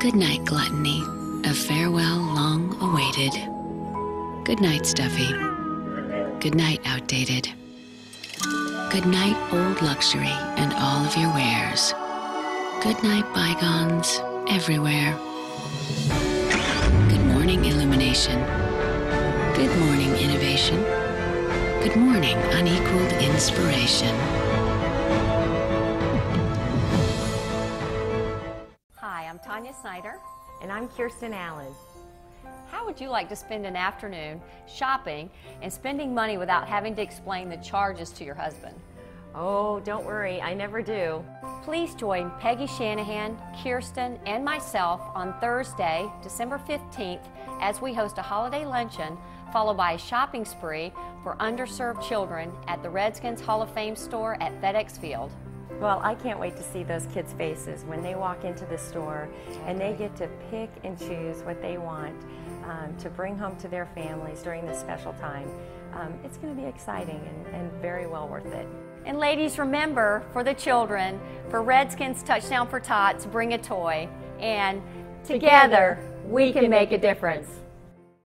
Good night, gluttony, a farewell long awaited. Good night, stuffy. Good night, outdated. Good night, old luxury and all of your wares. Good night, bygones everywhere. Good morning, illumination. Good morning, innovation. Good morning, unequaled inspiration. Hi, I'm Tanya Snyder. And I'm Kirsten Allen. How would you like to spend an afternoon shopping and spending money without having to explain the charges to your husband? Oh, don't worry, I never do. Please join Peggy Shanahan, Kirsten, and myself on Thursday, December 15th, as we host a holiday luncheon followed by a shopping spree for underserved children at the Redskins Hall of Fame store at FedEx Field. Well, I can't wait to see those kids' faces when they walk into the store and they get to pick and choose what they want to bring home to their families during this special time. It's going to be exciting and very well worth it. And ladies, remember, for the children, for Redskins Touchdown for Tots, bring a toy. And together, we can make a difference.